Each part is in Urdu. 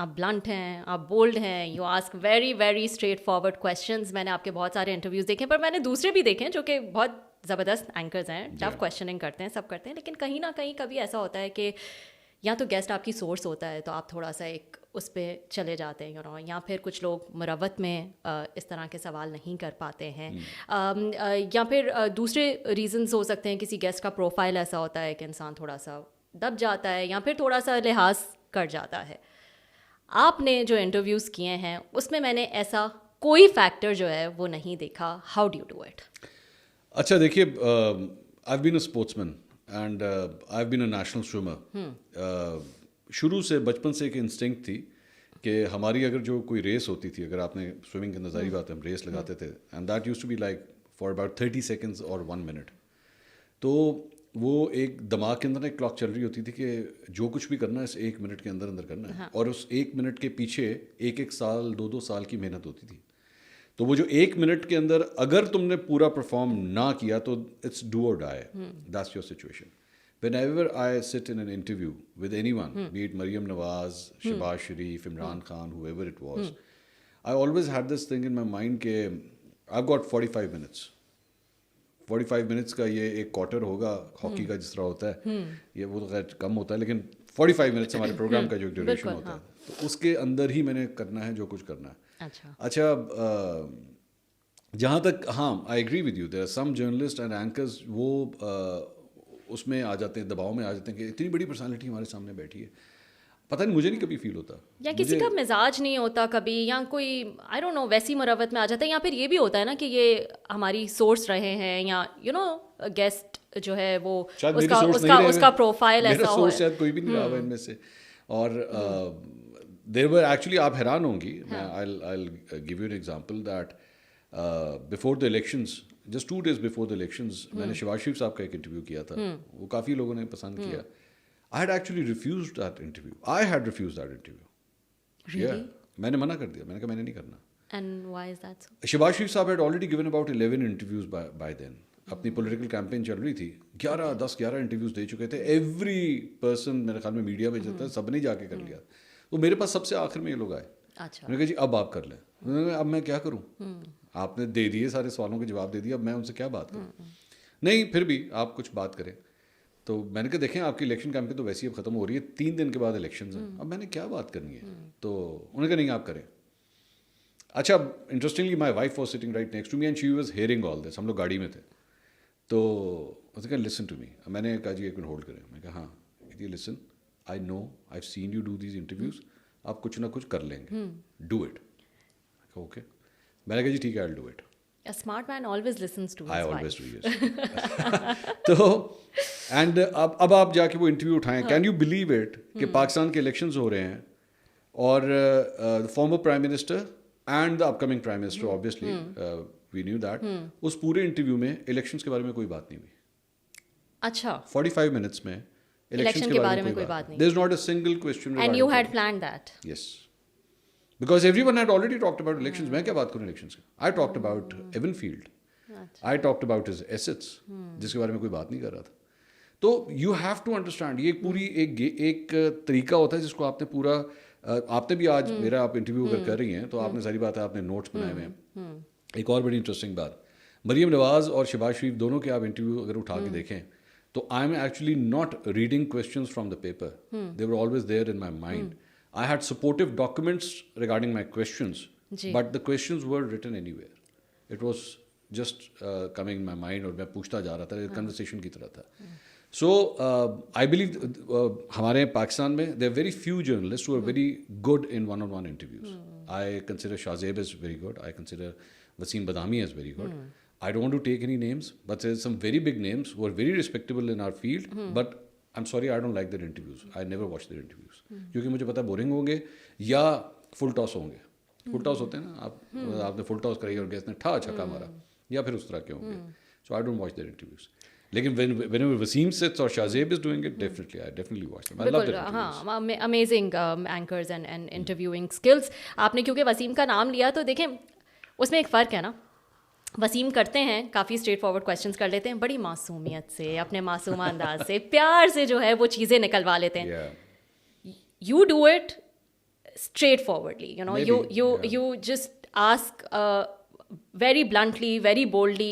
آپ بلنٹ ہیں, آپ بولڈ ہیں, you ask very very straight forward questions. میں نے آپ کے بہت سارے انٹرویوز دیکھے, پر میں نے دوسرے بھی دیکھے ہیں جو کہ بہت زبردست اینکرز ہیں, ٹف کویشچننگ کرتے ہیں, سب کرتے ہیں, لیکن کہیں نہ کہیں کبھی ایسا ہوتا ہے کہ یا تو گیسٹ آپ کی سورس ہوتا ہے تو آپ تھوڑا سا ایک اس پہ چلے جاتے ہیں, یا پھر کچھ لوگ مروت میں اس طرح کے سوال نہیں کر پاتے ہیں, یا پھر دوسرے ریزنز ہو سکتے ہیں, کسی گیسٹ کا پروفائل ایسا ہوتا ہے کہ انسان تھوڑا سا دب جاتا ہے یا پھر تھوڑا سا لحاظ کر جاتا ہے. آپ نے جو انٹرویوز کیے ہیں اس میں میں نے ایسا کوئی فیکٹر جو ہے وہ نہیں دیکھا. How do you do it? اچھا دیکھیے, I been a sports man and I been a national swimmer. شروع سے بچپن سے ایک انسٹنکٹ تھی کہ ہماری اگر جو کوئی ریس ہوتی تھی, اگر آپ نے سوئمنگ کے اندر ظاہری بات ہے ہم ریس لگاتے تھے, and that used to be like for about 30 seconds اور 1 minute. تو وہ ایک دماغ کے اندر ایک کلاک چل رہی ہوتی تھی کہ جو کچھ بھی کرنا ہے اس 1 minute کے اندر اندر کرنا ہے, اور اس 1 minute کے پیچھے 1 سال 2 سال کی محنت ہوتی تھی. تو وہ جو 1 minute کے اندر اگر تم نے پورا پرفارم نہ کیا تو it's do or die. That's your situation. Whenever I sit in an interview with anyone, be it Maryam Nawaz, Shehbaz Sharif, Imran Khan, whoever it was, I always had this thing in my mind کہ I've got 45 minutes. 45 minutes کا یہ ایک کوارٹر ہوگا ہاکی کا جس طرح ہوتا ہے, یہ وہ خیر کم ہوتا ہے, لیکن 45 minutes ہمارے پروگرام کا جو ڈیوریشن ہوتا ہے, تو اس کے اندر ہی میں نے کرنا ہے جو کچھ کرنا ہے. اچھا, جہاں تک ہاں I agree with you, there are some journalists and anchors وہ اس میں آ جاتے ہیں, دباؤ میں آ جاتے ہیں کہ اتنی بڑی پرسنالٹی ہمارے سامنے بیٹھی ہے. پتہ نہیں, مجھے نہیں کبھی فیل ہوتا, یا کسی کا مزاج نہیں ہوتا کبھی, یا کوئی آئی ڈونٹ نو ویسی مروت میں آ جاتا ہے, یا پھر یہ بھی ہوتا ہے نا کہ یہ ہماری سورس رہے ہیں, یا یو نو گیسٹ جو ہے وہ اس کا پروفائل ایسا ہو. شاید کوئی بھی نہیں رہا ہوا ان میں سے. اور دیر ور ایکچولی, آپ حیران ہوں گی, میں I give you an example that before the elections, just 2 days before the elections, میں نے شہباز شریف صاحب کا ایک انٹرویو کیا تھا, وہ کافی لوگوں نے پسند کیا. I had actually refused that interview. I had refused that interview. Really? Yeah. میں نے منع کر دیا, میں نے کہا میں نے نہیں کرنا. And why is that so? Shahbaz شریف صاحب had already given about 11 interviews by then. اپنی پولیٹیکل کیمپین چل رہی تھی, 11 انٹرویوز دے چکے تھے. ایوری پرسن میرے خیال میں میڈیا میں جاتا ہے, سب نے جا کے کر لیا. تو میرے پاس سب سے آخر میں یہ لوگ آئے. میں نے کہا جی اب آپ کر لیں. اب میں کیا کروں, آپ نے دے دیے سارے سوالوں کے جواب دے دیا, اب میں ان سے کیا بات کروں. نہیں پھر بھی آپ کچھ بات کریں. تو میں نے کہا دیکھیں آپ کی الیکشن کیمپین تو ویسے ہی اب ختم ہو رہی ہے, 3 دن کے بعد الیکشنز ہیں, اب میں نے کیا بات کرنی ہے. تو انہوں نے کہا نہیں آپ کریں. اچھا, interestingly my wife was sitting right next to me and she was hearing all this. ہم لوگ گاڑی میں تھے, تو اس نے کہا لسن ٹو می. میں نے کہا جی ایک منٹ ہولڈ کریں. میں کہا ہاں, لسن, آئی نو آئی سین یو ڈو دیز انٹرویوز, آپ کچھ نہ کچھ کر لیں گے, ڈو اٹ. اوکے, میں نے کہا جی ٹھیک ہے, I do it. A smart man always listens to his wife. I always do, yes. تو اینڈ اب آپ جا کے وہ انٹرویو اٹھائیں. کین یو بلیو اٹ کہ پاکستان کے الیکشنز ہو رہے ہیں, اور former prime minister and the up coming prime minister obviously we knew that, اس پورے انٹرویو میں الیکشنز کے بارے میں کوئی بات نہیں ہوئی. اچھا, 45 minutes میں الیکشن کے بارے میں کوئی بات نہیں. there is not a single question. And you had planned that? Yes. Because everyone had already talked about elections. میں کیا بات کروں elections کی. I talked about Evan Field. I talked about his assets, جس کے بارے میں کوئی بات نہیں کر رہا تھا. تو you have to understand, یہ ایک پوری ایک طریقہ ہوتا ہے جس کو آپ نے پورا, آپ نے بھی آج میرا آپ انٹرویو اگر کر رہی ہیں تو آپ نے ساری بات ہے آپ نے نوٹس بنائے ہوئے ہیں. ایک اور بڑی انٹرسٹنگ بات, مریم نواز اور شہباز شریف دونوں کے آپ انٹرویو اگر اٹھا کے دیکھیں تو I am actually not reading questions from the paper, they were always there in my mind. I had supportive documents regarding my questions, but the questions were written anywhere. It was just coming in my mind, اور میں پوچھتا جا رہا تھا, conversation کی طرح تھا. So I believe ہمارے پاکستان میں there are very few journalists who are very good in one-on-one interviews. I consider Shahzeb as very good. I consider Wasim Badami as very good. I don't want to take any names, but there are some very big names who are very respectable in our field, but I'm sorry, I don't like their interviews. I never watch their interviews. کیونکہ مجھے پتا بورنگ ہوں گے یا فل ٹاس ہوں گے. فل ٹاس ہوتے ہیں نا, آپ نے فل ٹاس کرائی اور گیس نے ٹھا چھکا مارا, یا پھر اس طرح کے ہوں گے. So I don't watch their interviews. لیکن whenever Wasim sits or Shahzeb is doing it, definitely I definitely watch them. I love their interviews. ہاں, amazing anchors and interviewing skills. آپ نے کیونکہ وسیم کا نام لیا تو دیکھیں اس میں ایک فرق ہے نا. وسیم کرتے ہیں کافی اسٹریٹ فارورڈ کویشچنس کر لیتے ہیں, بڑی معصومیت سے, اپنے معصومہ انداز سے, پیار سے جو ہے وہ چیزیں نکلوا لیتے ہیں. You do it straight forwardly, you know, you just ask very bluntly, very boldly.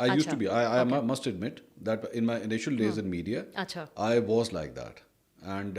I used to be. I must admit that in my initial days in media, I was like that. And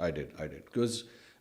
I did. Because